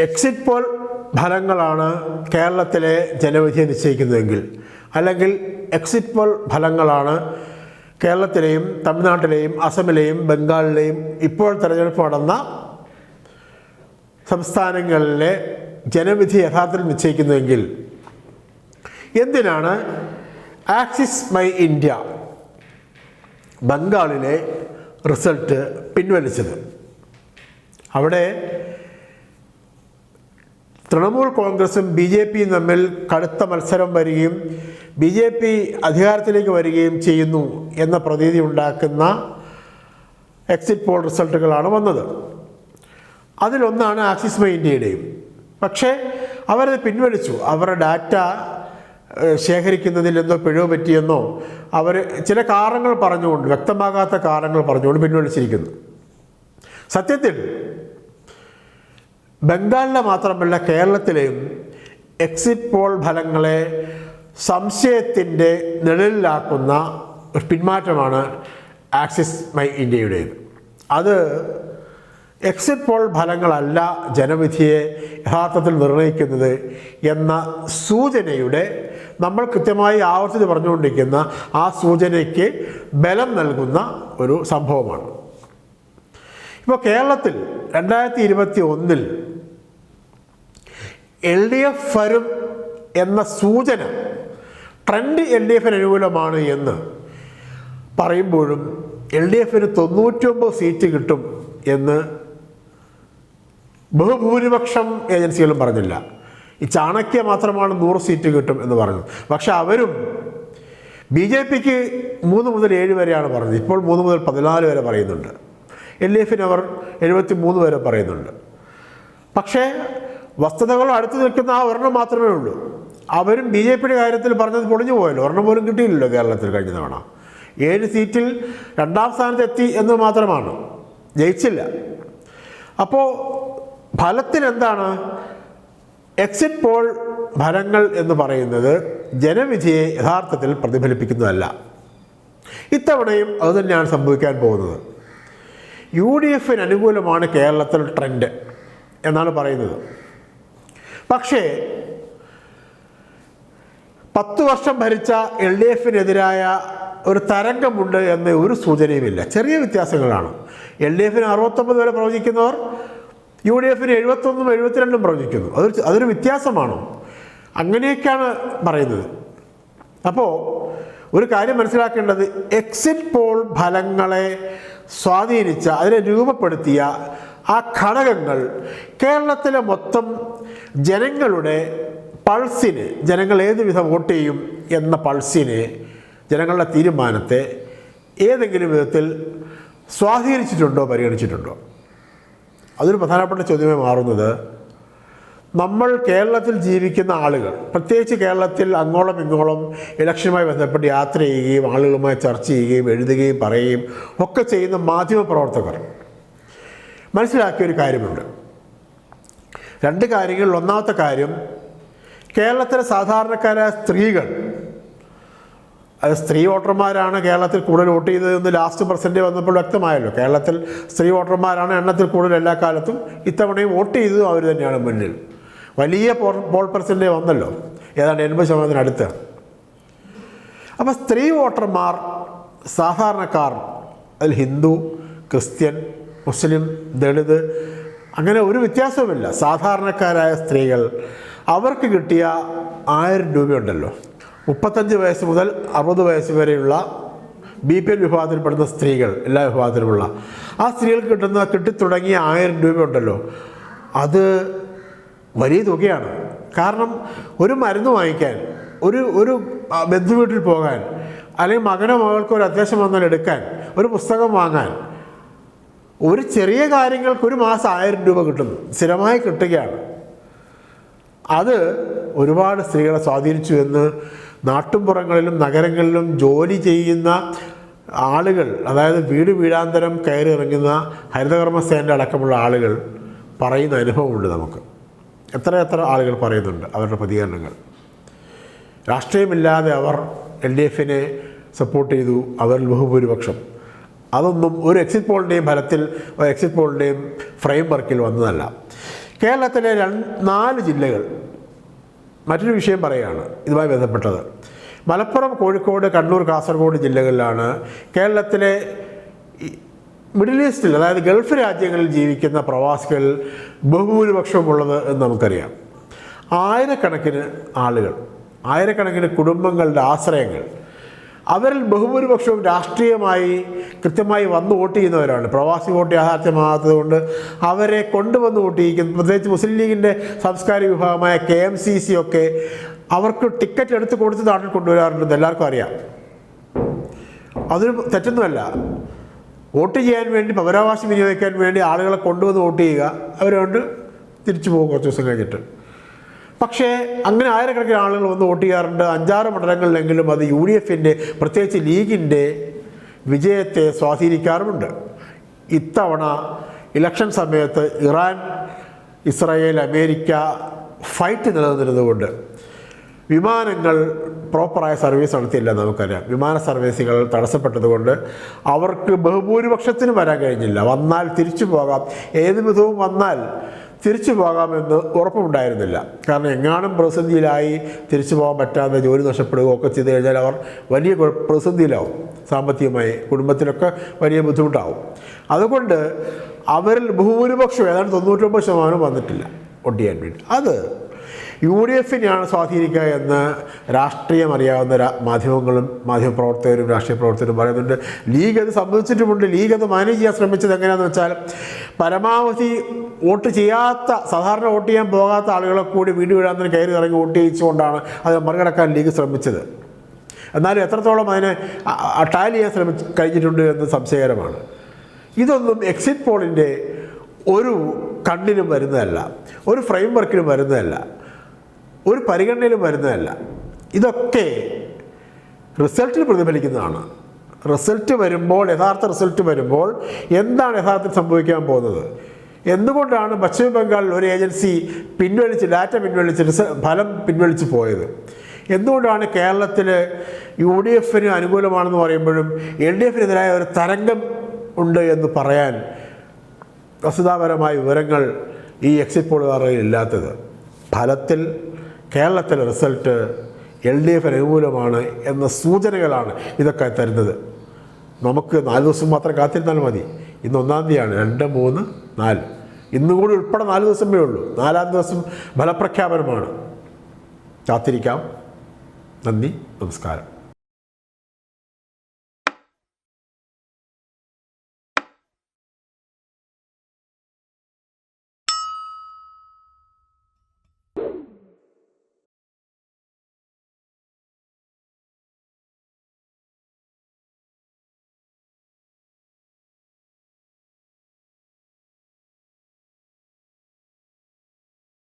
Exit poll ഫലങ്ങളാണ് കേരളത്തിലെ ജനവിധിയെ നിശ്ചയിക്കുന്നതെങ്കിൽ, അല്ലെങ്കിൽ എക്സിറ്റ് പോൾ ഫലങ്ങളാണ് കേരളത്തിലെയും തമിഴ്നാട്ടിലെയും അസമിലെയും ബംഗാളിലെയും ഇപ്പോൾ തെരഞ്ഞെടുപ്പ് നടന്ന സംസ്ഥാനങ്ങളിലെ ജനവിധി യഥാർത്ഥത്തിൽ നിശ്ചയിക്കുന്നതെങ്കിൽ എന്തിനാണ് ആക്സിസ് മൈ ഇന്ത്യ ബംഗാളിലെ റിസൾട്ട് പിൻവലിച്ചത്? അവിടെ തൃണമൂൽ കോൺഗ്രസും ബി ജെ പിയും തമ്മിൽ കടുത്ത മത്സരം വരികയും ബി ജെ പി അധികാരത്തിലേക്ക് വരികയും ചെയ്യുന്നു എന്ന പ്രതീതി ഉണ്ടാക്കുന്ന എക്സിറ്റ് പോൾ റിസൾട്ടുകളാണ് വന്നത്. അതിലൊന്നാണ് ആക്സിസ് മൈ ഇന്ത്യയുടെയും. പക്ഷേ അവരത് പിൻവലിച്ചു. അവരുടെ ഡാറ്റ ശേഖരിക്കുന്നതിൽ എന്തോ പിഴവ് പറ്റിയെന്നോ അവർ ചില കാരണങ്ങൾ പറഞ്ഞുകൊണ്ട്, വ്യക്തമാകാത്ത കാരണങ്ങൾ പറഞ്ഞുകൊണ്ട് പിൻവലിച്ചിരിക്കുന്നു. സത്യത്തിൽ ബംഗാളിലെ മാത്രമല്ല കേരളത്തിലെയും എക്സിറ്റ് പോൾ ഫലങ്ങളെ സംശയത്തിൻ്റെ നിഴലിലാക്കുന്ന ഒരു പിന്മാറ്റമാണ് ആക്സിസ് മൈ ഇന്ത്യയുടേത്. അത് എക്സിറ്റ് പോൾ ഫലങ്ങളല്ല ജനവിധിയെ യഥാർത്ഥത്തിൽ നിർണ്ണയിക്കുന്നത് എന്ന സൂചനയുടെ, നമ്മൾ കൃത്യമായി ആവർത്തിച്ച് പറഞ്ഞുകൊണ്ടിരിക്കുന്ന ആ സൂചനയ്ക്ക് ബലം നൽകുന്ന ഒരു സംഭവമാണ്. ഇപ്പോൾ കേരളത്തിൽ 2021 LDF വരും എന്ന സൂചന, ട്രെൻഡ് LDF അനുകൂലമാണ് എന്ന് പറയുമ്പോഴും LDF 99 സീറ്റ് കിട്ടും എന്ന് ബഹുഭൂരിപക്ഷം ഏജൻസികളും പറഞ്ഞില്ല. ഈ ചാണക്യ മാത്രമാണ് 100 സീറ്റ് കിട്ടും എന്ന് പറഞ്ഞു. പക്ഷെ അവരും ബി ജെ പിക്ക് 3 മുതൽ 7 വരെയാണ് പറഞ്ഞത്. ഇപ്പോൾ 3 മുതൽ 14 വരെ പറയുന്നുണ്ട്. LDF അവർ 73 വരെ പറയുന്നുണ്ട്. പക്ഷേ വസ്തുതകൾ അടുത്ത് നിൽക്കുന്ന ആ ഒരെണ്ണം മാത്രമേ ഉള്ളൂ. അവരും ബി ജെ പിയുടെ കാര്യത്തിൽ പറഞ്ഞത് പൊളിഞ്ഞു പോയല്ലോ. ഒരെണ്ണം പോലും കിട്ടിയില്ലല്ലോ കേരളത്തിൽ കഴിഞ്ഞ തവണ. 7 സീറ്റിൽ 2ാം സ്ഥാനത്തെത്തി എന്ന് മാത്രമാണ്, ജയിച്ചില്ല. അപ്പോൾ ഫലത്തിൽ എന്താണ്? എക്സിറ്റ് പോൾ ഫലങ്ങൾ എന്ന് പറയുന്നത് ജനവിധിയെ യഥാർത്ഥത്തിൽ പ്രതിഫലിപ്പിക്കുന്നതല്ല. ഇത്തവണയും അതുതന്നെയാണ് സംഭവിക്കാൻ പോകുന്നത്. UDF അനുകൂലമാണ് കേരളത്തിൽ ട്രെൻഡ് എന്നാണ് പറയുന്നത്. പക്ഷേ 10 വർഷം ഭരിച്ച LDF-നെതിരായ ഒരു തരംഗമുണ്ട് എന്ന് ഒരു സൂചനയുമില്ല. ചെറിയ വ്യത്യാസങ്ങളാണ്. LDF 69 വരെ പ്രവചിക്കുന്നവർ UDF 71 72 പ്രവചിക്കുന്നു. അതൊരു വ്യത്യാസമാണോ? അങ്ങനെയൊക്കെയാണ് പറയുന്നത്. അപ്പോൾ ഒരു കാര്യം മനസ്സിലാക്കേണ്ടത്, എക്സിറ്റ് പോൾ ഫലങ്ങളെ സ്വാധീനിച്ച, അതിനെ രൂപപ്പെടുത്തിയ ആ ഘടകങ്ങൾ കേരളത്തിലെ മൊത്തം ജനങ്ങളുടെ പൾസിന്, ജനങ്ങൾ ഏത് വിധം വോട്ട് ചെയ്യും എന്ന പൾസിനെ, ജനങ്ങളുടെ തീരുമാനത്തെ ഏതെങ്കിലും വിധത്തിൽ സ്വാധീനിച്ചിട്ടുണ്ടോ, പരിഗണിച്ചിട്ടുണ്ടോ? അതൊരു പ്രധാനപ്പെട്ട ചോദ്യമായി മാറുന്നത്, നമ്മൾ കേരളത്തിൽ ജീവിക്കുന്ന ആളുകൾ, പ്രത്യേകിച്ച് കേരളത്തിൽ അങ്ങോളം ഇങ്ങോളം ഇലക്ഷനുമായി ബന്ധപ്പെട്ട് യാത്ര ചെയ്യുകയും ആളുകളുമായി ചർച്ച ചെയ്യുകയും എഴുതുകയും പറയുകയും ഒക്കെ ചെയ്യുന്ന മാധ്യമപ്രവർത്തകർ മനസ്സിലാക്കിയൊരു കാര്യമുണ്ട്. 2 കാര്യങ്ങളിൽ. ഒന്നാമത്തെ കാര്യം, കേരളത്തിലെ സാധാരണക്കാരായ സ്ത്രീകൾ, അത് സ്ത്രീ വോട്ടർമാരാണ് കേരളത്തിൽ കൂടുതൽ വോട്ട് ചെയ്തതെന്ന് ലാസ്റ്റ് പെർസെൻറ്റേജ് വന്നപ്പോൾ വ്യക്തമായല്ലോ. കേരളത്തിൽ സ്ത്രീ വോട്ടർമാരാണ് എണ്ണത്തിൽ കൂടുതൽ എല്ലാ കാലത്തും. ഇത്തവണയും വോട്ട് ചെയ്തതും അവർ തന്നെയാണ് മുന്നിൽ. വലിയ പോൾ പെർസെൻറ്റേജ് വന്നല്ലോ, ഏതാണ്ട് 80% അടുത്ത്. അപ്പോൾ സ്ത്രീ വോട്ടർമാർ, സാധാരണക്കാർ, അതിൽ ഹിന്ദു, ക്രിസ്ത്യൻ, മുസ്ലിം, ദളിത്, അങ്ങനെ ഒരു വ്യത്യാസവുമില്ല. സാധാരണക്കാരായ സ്ത്രീകൾ, അവർക്ക് കിട്ടിയ 1000 രൂപയുണ്ടല്ലോ, 35 വയസ്സ് മുതൽ 60 വയസ്സ് വരെയുള്ള BPL വിഭാഗത്തിൽപ്പെടുന്ന സ്ത്രീകൾ, എല്ലാ വിഭാഗത്തിലുമുള്ള ആ സ്ത്രീകൾക്ക് കിട്ടിത്തുടങ്ങിയ 1000 രൂപയുണ്ടല്ലോ, അത് വലിയ തുകയാണ്. കാരണം ഒരു മരുന്ന് വാങ്ങിക്കാൻ, ഒരു ബന്ധുവീട്ടിൽ പോകാൻ, അല്ലെങ്കിൽ മകനോ മകൾക്കോ ഒരു അത്യാവശ്യം വന്നാൽ എടുക്കാൻ, ഒരു പുസ്തകം വാങ്ങാൻ, ഒരു ചെറിയ കാര്യങ്ങൾക്ക് ഒരു മാസം 1000 രൂപ കിട്ടുന്നു, സ്ഥിരമായി കിട്ടുകയാണ്. അത് ഒരുപാട് സ്ത്രീകളെ സ്വാധീനിച്ചു എന്ന് നാട്ടുംപുറങ്ങളിലും നഗരങ്ങളിലും ജോലി ചെയ്യുന്ന ആളുകൾ, അതായത് വീടാന്തരം കയറി ഇറങ്ങുന്ന ഹരിതകർമ്മസേന അടക്കമുള്ള ആളുകൾ പറയുന്ന അനുഭവമുണ്ട് നമുക്ക്. എത്ര ആളുകൾ പറയുന്നുണ്ട് അവരുടെ പ്രതികരണങ്ങൾ. രാഷ്ട്രീയമില്ലാതെ അവർ LDF-നെ സപ്പോർട്ട് ചെയ്തു, അവരിൽ ബഹുഭൂരിപക്ഷം. അതൊന്നും ഒരു എക്സിറ്റ് പോളിൻ്റെയും ഫലത്തിൽ, എക്സിറ്റ് പോളിൻ്റെയും ഫ്രെയിം വർക്കിൽ വന്നതല്ല. കേരളത്തിലെ 4 ജില്ലകൾ മറ്റൊരു വിഷയം പറയുകയാണ് ഇതുമായി ബന്ധപ്പെട്ടത്. മലപ്പുറം, കോഴിക്കോട്, കണ്ണൂർ, കാസർഗോഡ് ജില്ലകളിലാണ് കേരളത്തിലെ മിഡിൽ ഈസ്റ്റിൽ, അതായത് ഗൾഫ് രാജ്യങ്ങളിൽ ജീവിക്കുന്ന പ്രവാസികൾ ബഹുഭൂരിപക്ഷമുള്ളത് എന്ന് നമുക്കറിയാം. ആയിരക്കണക്കിന് ആളുകൾ, ആയിരക്കണക്കിന് കുടുംബങ്ങളുടെ ആശ്രയങ്ങൾ, അവരിൽ ബഹുഭൂരിപക്ഷവും രാഷ്ട്രീയമായി കൃത്യമായി വന്ന് വോട്ട് ചെയ്യുന്നവരാണ്. പ്രവാസി വോട്ട് യാഥാർത്ഥ്യമാകാത്തത് കൊണ്ട് അവരെ കൊണ്ടുവന്ന് വോട്ട് ചെയ്യിക്കുന്നു. പ്രത്യേകിച്ച് മുസ്ലിം ലീഗിൻ്റെ സാംസ്കാരിക വിഭാഗമായ KMCC ഒക്കെ അവർക്ക് ടിക്കറ്റ് എടുത്ത് കൊടുത്ത് നാട്ടിൽ കൊണ്ടുവരാറുണ്ടെന്ന് എല്ലാവർക്കും അറിയാം. അതൊരു തെറ്റൊന്നുമല്ല. വോട്ട് ചെയ്യാൻ വേണ്ടി, പൗരാവകാശം വിനിയോഗിക്കാൻ വേണ്ടി ആളുകളെ കൊണ്ടുവന്ന് വോട്ട് ചെയ്യുക, അവരുകൊണ്ട് തിരിച്ചു പോകും കുറച്ച് ദിവസം കഴിഞ്ഞിട്ട്. പക്ഷേ അങ്ങനെ ആയിരക്കണക്കിന് ആളുകൾ വന്ന് വോട്ട് ചെയ്യാറുണ്ട്. 5-6 മണ്ഡലങ്ങളിലെങ്കിലും അത് UDFൻ്റെ, പ്രത്യേകിച്ച് ലീഗിൻ്റെ വിജയത്തെ സ്വാധീനിക്കാറുമുണ്ട്. ഇത്തവണ ഇലക്ഷൻ സമയത്ത് ഇറാൻ, ഇസ്രായേൽ, അമേരിക്ക ഫൈറ്റ് നിലനിന്നിരുന്നുകൊണ്ട് വിമാനങ്ങൾ പ്രോപ്പറായ സർവീസ് നടത്തിയില്ല. നമുക്കറിയാം, വിമാന സർവീസുകൾ തടസ്സപ്പെട്ടതുകൊണ്ട് അവർക്ക് ബഹുഭൂരിപക്ഷത്തിന് വരാൻ കഴിഞ്ഞില്ല. വന്നാൽ തിരിച്ചു പോകാം, ഏത് വിധവും വന്നാൽ തിരിച്ചു പോകാമെന്ന് ഉറപ്പുണ്ടായിരുന്നില്ല. കാരണം എങ്ങാനും പ്രതിസന്ധിയിലായി തിരിച്ചു പോകാൻ പറ്റാതെ ജോലി നഷ്ടപ്പെടുകയോ ഒക്കെ ചെയ്തു കഴിഞ്ഞാൽ അവർ വലിയ പ്രതിസന്ധിയിലാവും. സാമ്പത്തികമായി കുടുംബത്തിലൊക്കെ വലിയ ബുദ്ധിമുട്ടാവും. അതുകൊണ്ട് അവരിൽ ബഹുഭൂരിപക്ഷം ഏതാണ്ട് 99% വന്നിട്ടില്ല വോട്ട് ചെയ്യാൻ വേണ്ടി. അത് UDFനെയാണ് സ്വാധീനിക്കുക എന്ന് രാഷ്ട്രീയം അറിയാവുന്ന മാധ്യമങ്ങളും മാധ്യമപ്രവർത്തകരും രാഷ്ട്രീയ പ്രവർത്തകരും പറയുന്നുണ്ട്. ലീഗ് അത് സംബന്ധിച്ചിട്ടുമുണ്ട്. ലീഗ് അത് മാനേജ് ചെയ്യാൻ ശ്രമിച്ചത് എങ്ങനെയാണെന്ന് വെച്ചാൽ, പരമാവധി വോട്ട് ചെയ്യാത്ത, സാധാരണ വോട്ട് ചെയ്യാൻ പോകാത്ത ആളുകളെ കൂടി വീട് വീഴാൻ കയറി ഇറങ്ങി വോട്ട് ചെയ്യിച്ചുകൊണ്ടാണ് അത് മറികടക്കാൻ ലീഗ് ശ്രമിച്ചത്. എന്നാലും എത്രത്തോളം അതിനെ ടാലി ചെയ്യാൻ കഴിഞ്ഞിട്ടുണ്ട് എന്ന് സംശയകരമാണ്. ഇതൊന്നും എക്സിറ്റ് പോളിൻ്റെ ഒരു കണ്ണിലും വരുന്നതല്ല, ഒരു ഫ്രെയിം വർക്കിലും വരുന്നതല്ല, ഒരു പരിഗണനയിലും വരുന്നതല്ല. ഇതൊക്കെ റിസൾട്ടിൽ പ്രതിഫലിക്കുന്നതാണ്. റിസൾട്ട് വരുമ്പോൾ, യഥാർത്ഥ റിസൾട്ട് വരുമ്പോൾ എന്താണ് യഥാർത്ഥത്തിൽ സംഭവിക്കാൻ പോകുന്നത്? എന്തുകൊണ്ടാണ് പശ്ചിമ ബംഗാളിൽ ഒരു ഏജൻസി ഡാറ്റ പിൻവലിച്ച് ഫലം പിൻവലിച്ച് പോയത്? എന്തുകൊണ്ടാണ് കേരളത്തിൽ UDFന് അനുകൂലമാണെന്ന് പറയുമ്പോഴും LDFനെതിരായ ഒരു തരംഗം ഉണ്ട് എന്ന് പറയാൻ വസ്തുതാപരമായ വിവരങ്ങൾ ഈ എക്സിറ്റ് പോളുകാരിൽ ഇല്ലാത്തത്? ഫലത്തിൽ കേരളത്തിലെ റിസൾട്ട് LDF അനുകൂലമാണ് എന്ന സൂചനകളാണ് ഇതൊക്കെ തരുന്നത്. നമുക്ക് 4 ദിവസം മാത്രം കാത്തിരുന്നാൽ മതി. ഇന്ന് 1-ാം തീയതിയാണ്. 2, 3, 4 ഇന്നും കൂടി ഉൾപ്പെടെ 4 ദിവസമേ ഉള്ളൂ. 4-ാം ദിവസം ഫലപ്രഖ്യാപനമാണ്. കാത്തിരിക്കാം. നന്ദി, നമസ്കാരം.